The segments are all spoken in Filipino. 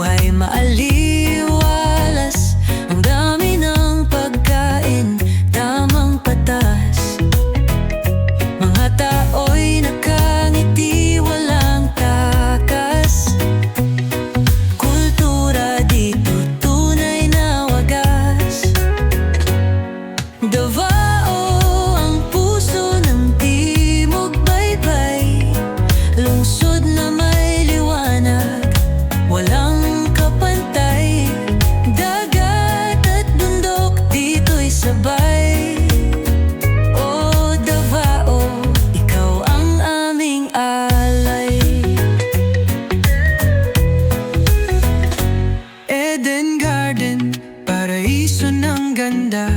buhay maaliwalas. Ang dami ng pagkain, tamang patas. Mga tao'y nakangiti, walang takas. Kultura dito tunay na wagas. Davao ang puso ng Timog Baybay, lungsod na may liwanag, walang kapantay. Dagat at bundok dito'y sabay. Oh Davao, ikaw ang aming alay. Eden Garden, paraiso ng ganda.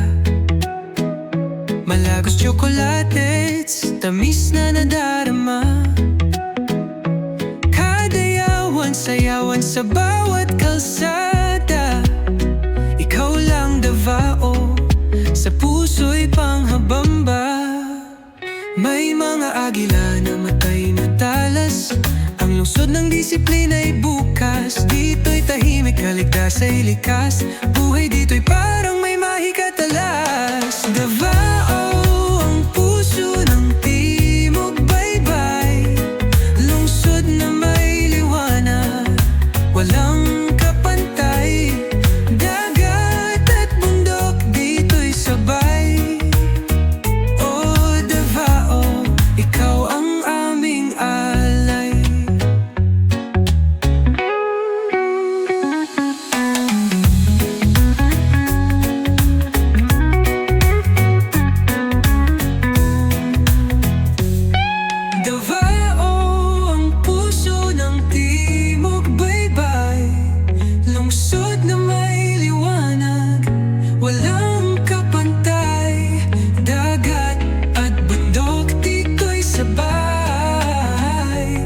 Malagos chocolates, tamis na nadarama. Kadayawan, sayawan sa bawat kalsada. Ikaw lang Davao, sa puso'y panghabamba. May mga agila na matay na talas. Ang lungsod ng disiplina'y bukas. Dito'y tahimik, kaligtas ay likas. Buhay dito'y parang may mahikatalas. Davao ang puso ng Timog Baybay, lungsod na may liwanag, walang kapantay. Dagat at bundok dito'y sabay. Oh Davao, ikaw ang aming alay. Davao ang puso ng Timog Baybay, lungsod na may liwanag, walang kapantay. Dagat at bundok dito'y sabay.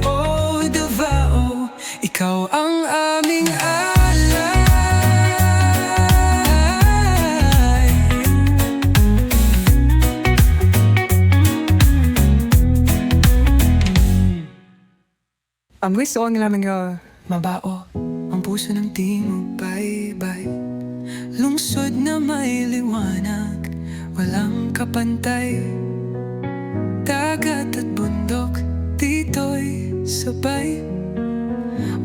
Oh Davao, ikaw ang aming alay. Ang gusto ko namin mabao ang puso ng Timog Baybay, lungsod na may liwanag, walang kapantay. Dagat at bundok dito'y sabay.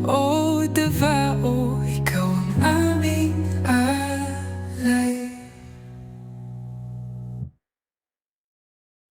Oh Davao,